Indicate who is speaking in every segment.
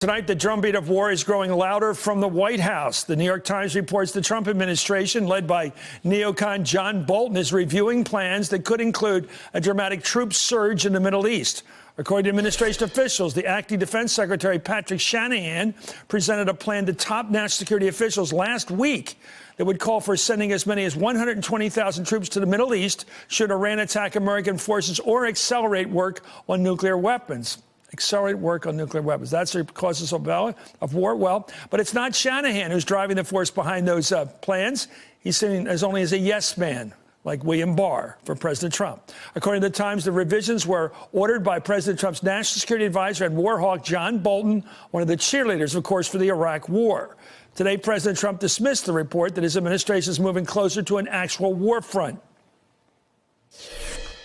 Speaker 1: Tonight, the drumbeat of war is growing louder from the White House. The New York Times reports the Trump administration, led by neocon John Bolton, is reviewing plans that could include a dramatic troop surge in the Middle East. According to administration officials, the acting defense secretary, Patrick Shanahan, presented a plan to top national security officials last week that would call for sending as many as 120,000 troops to the Middle East should Iran attack American forces or accelerate work on nuclear weapons. Accelerate work on nuclear weapons. That's the causes of war. Well, but it's not Shanahan who's driving the force behind those plans. He's seen as only as a yes man, like William Barr for President Trump. According to the Times, the revisions were ordered by President Trump's national security advisor and war hawk John Bolton, one of the cheerleaders, of course, for the Iraq war. Today, President Trump dismissed the report that his administration is moving closer to an actual war front.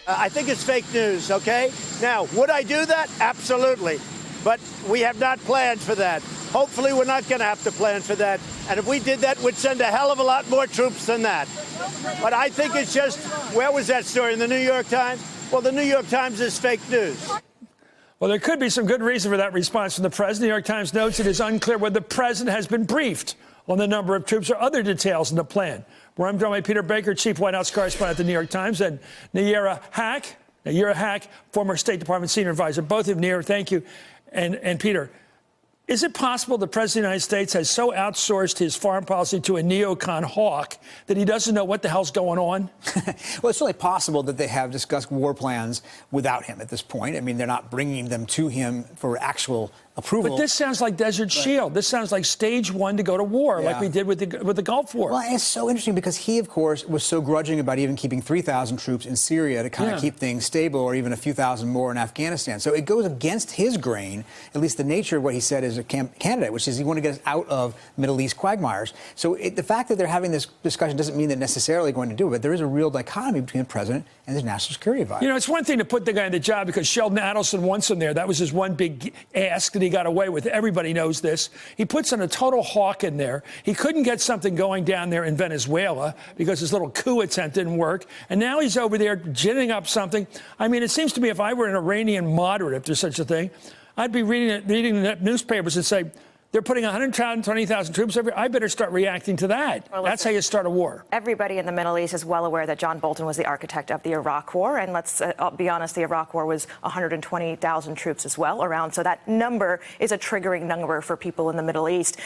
Speaker 2: I think it's fake news, okay? Now, would I do that? Absolutely. But we have not planned for that. Hopefully, we're not going to have to plan for that. And if we did that, we'd send a hell of a lot more troops than that. But I think it's just, where was that story? In the New York Times? Well, the New York Times is fake news.
Speaker 1: Well, there could be some good reason for that response from the president. The New York Times notes it is unclear whether the president has been briefed on the number of troops or other details in the plan. Where I'm joined by Peter Baker, chief White House correspondent at the New York Times, and Nayera Hack, former State Department senior advisor. Both of you, Nayera, thank you. And Peter, is it possible the president of the United States has so outsourced his foreign policy to a neocon hawk that he doesn't know what the hell's going on?
Speaker 3: Well, it's certainly possible that they have discussed war plans without him at this point. I mean, they're not bringing them to him for actual approval.
Speaker 1: But this sounds like Desert Shield. This sounds like stage one to go to war, like we did with the Gulf War.
Speaker 3: Well, it's so interesting because he, of course, was so grudging about even keeping 3,000 troops in Syria to kind of keep things stable, or even a few thousand more in Afghanistan. So it goes against his grain, at least the nature of what he said as a candidate, which is he wanted to get us out of Middle East quagmires. So the fact that they're having this discussion doesn't mean they're necessarily going to do it, but there is a real dichotomy between the president and his national security advisor.
Speaker 1: You know, it's one thing to put the guy in the job because Sheldon Adelson wants him there. That was his one big ask that he got away with. Everybody knows this. He puts in a total hawk in there. He couldn't get something going down there in Venezuela because his little coup attempt didn't work. And now he's over there ginning up something. I mean, it seems to me if I were an Iranian moderate, if there's such a thing, I'd be reading the newspapers and say, they're putting 120,000 troops over. I better start reacting to that. Well, that's how you start a war.
Speaker 4: Everybody in the Middle East is well aware that John Bolton was the architect of the Iraq War. And let's be honest, the Iraq War was 120,000 troops as well around. So that number is a triggering number for people in the Middle East.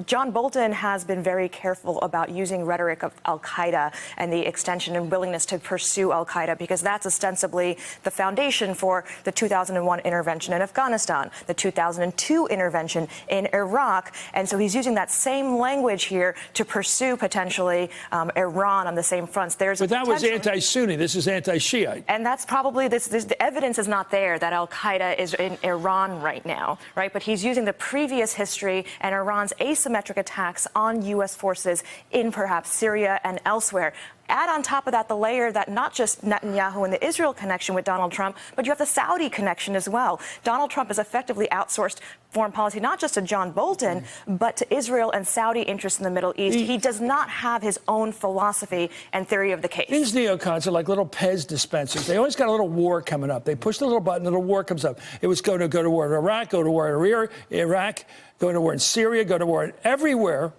Speaker 4: John Bolton has been very careful about using rhetoric of al-Qaeda and the extension and willingness to pursue al-Qaeda, because that's ostensibly the foundation for the 2001 intervention in Afghanistan, the 2002 intervention in Iraq. And so he's using that same language here to pursue potentially Iran on the same fronts.
Speaker 1: But that was anti-Sunni. This is anti-Shiite.
Speaker 4: And that's probably the evidence is not there that al-Qaeda is in Iran right now, right? But he's using the previous history and Iran's asymmetric attacks on U.S. forces in perhaps Syria and elsewhere. Add on top of that the layer that not just Netanyahu and the Israel connection with Donald Trump, but you have the Saudi connection as well. Donald Trump has effectively outsourced foreign policy not just to John Bolton, but to Israel and Saudi interests in the Middle East. He does not have his own philosophy and theory of the case.
Speaker 1: These neocons are like little Pez dispensers. They always got a little war coming up. They push the little button, a little war comes up. It was go to war in Iraq, go to war in Iraq, go to war in Syria, go to war everywhere.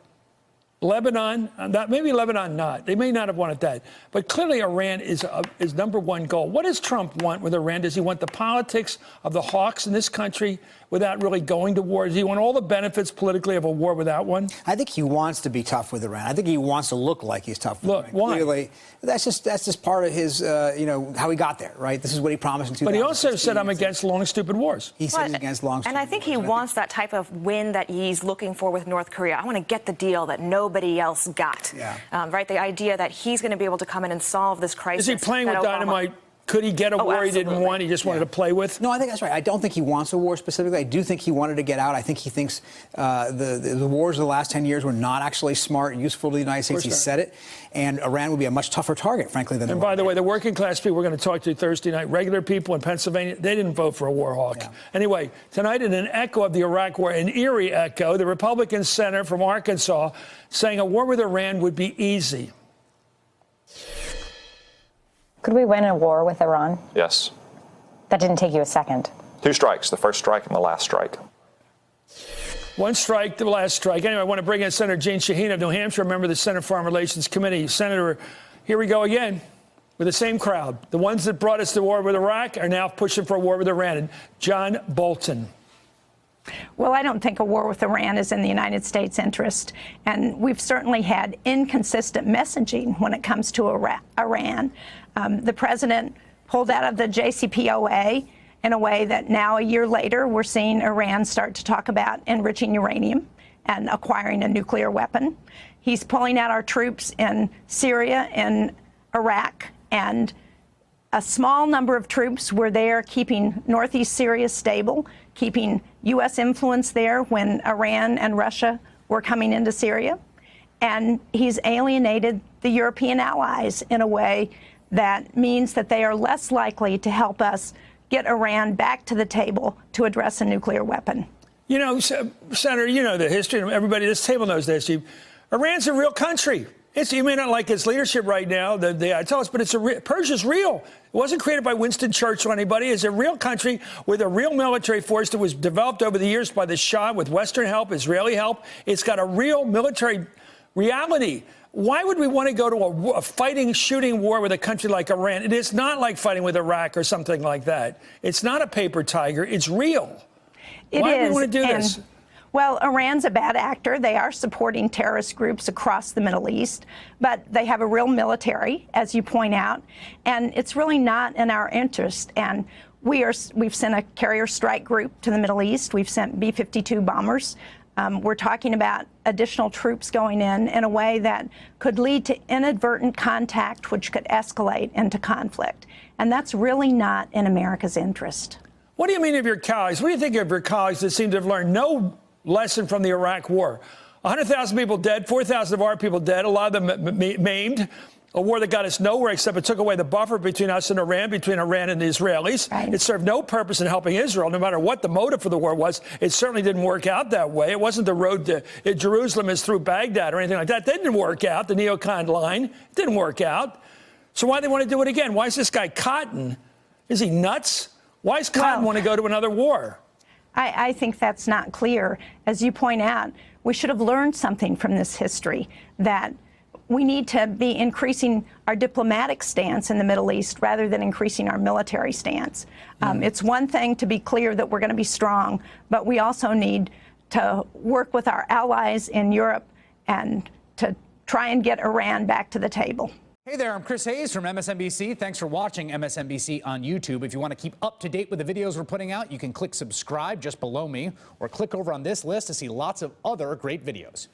Speaker 1: Lebanon, maybe Lebanon not. They may not have wanted that. But clearly Iran is number one goal. What does Trump want with Iran? Does he want the politics of the hawks in this country without really going to war? Does he want all the benefits politically of a war without one?
Speaker 3: I think he wants to be tough with Iran. I think he wants to look like he's tough with Iran.
Speaker 1: Why?
Speaker 3: Clearly, that's just part of his, how he got there, right? This is what he promised in 2016.
Speaker 1: But he also said, I'm against long, stupid wars.
Speaker 3: He said he's against long, stupid wars.
Speaker 4: And I think he wants that type of win that he's looking for with North Korea. I want to get the deal that nobody else got. Right? The idea that he's going to be able to come in and solve this crisis.
Speaker 1: Is he playing with dynamite? Could he get a war he didn't want, he just wanted to play with?
Speaker 3: No, I think that's right. I don't think he wants a war specifically. I do think he wanted to get out. I think he thinks the wars of the last 10 years were not actually smart and useful to the United States. He said it. And Iran would be a much tougher target, frankly, than
Speaker 1: And by the way, the working class people we're going to talk to Thursday night, regular people in Pennsylvania, they didn't vote for a war hawk. Anyway, tonight in an echo of the Iraq War, an eerie echo, the Republican senator from Arkansas saying a war with Iran would be easy.
Speaker 5: Could we win a war with Iran?
Speaker 6: Yes.
Speaker 5: That didn't take you a second.
Speaker 6: 2 strikes, the first strike and the last strike.
Speaker 1: One strike, the last strike. Anyway, I want to bring in Senator Jeanne Shaheen of New Hampshire, member of the Senate Foreign Relations Committee. Senator, here we go again with the same crowd. The ones that brought us to war with Iraq are now pushing for a war with Iran. And John Bolton.
Speaker 6: Well, I don't think a war with Iran is in the United States' interest. And we've certainly had inconsistent messaging when it comes to Iran. The president pulled out of the JCPOA in a way that now, a year later, we're seeing Iran start to talk about enriching uranium and acquiring a nuclear weapon. He's pulling out our troops in Syria and Iraq, and a small number of troops were there keeping northeast Syria stable, keeping U.S. influence there when Iran and Russia were coming into Syria. And he's alienated the European allies in a way that means that they are less likely to help us get Iran back to the table to address a nuclear weapon.
Speaker 1: You know, Senator, you know the history, and everybody at this table knows the history. Iran's a real country. You may not like its leadership right now, the Ayatollahs, but Persia's real. It wasn't created by Winston Churchill or anybody. It's a real country with a real military force that was developed over the years by the Shah with Western help, Israeli help. It's got a real military reality. Why would we want to go to a fighting, shooting war with a country like Iran? It is not like fighting with Iraq or something like that. It's not a paper tiger. It's real. Why do we want to do this?
Speaker 6: Well, Iran's a bad actor. They are supporting terrorist groups across the Middle East, but they have a real military, as you point out, and it's really not in our interest. And we've sent a carrier strike group to the Middle East. We've sent B-52 bombers. We're talking about additional troops going in a way that could lead to inadvertent contact, which could escalate into conflict. And that's really not in America's interest.
Speaker 1: What do you mean of your colleagues? What do you think of your colleagues that seem to have learned no lesson from the Iraq war? 100,000 people dead, 4,000 of our people dead, a lot of them maimed. A war that got us nowhere except it took away the buffer between us and Iran, between Iran and the Israelis.
Speaker 6: Right.
Speaker 1: It served no purpose in helping Israel, no matter what the motive for the war was. It certainly didn't work out that way. It wasn't the road to Jerusalem is through Baghdad or anything like that. That didn't work out, the neocon line. It didn't work out. So why do they want to do it again? Why is this guy Cotton? Is he nuts? Why does Cotton want to go to another war?
Speaker 6: I think that's not clear. As you point out, we should have learned something from this history, that we need to be increasing our diplomatic stance in the Middle East rather than increasing our military stance. It's one thing to be clear that we're going to be strong, but we also need to work with our allies in Europe and to try and get Iran back to the table.
Speaker 7: Hey there, I'm Chris Hayes from MSNBC. Thanks for watching MSNBC on YouTube. If you want to keep up to date with the videos we're putting out, you can click subscribe just below me or click over on this list to see lots of other great videos.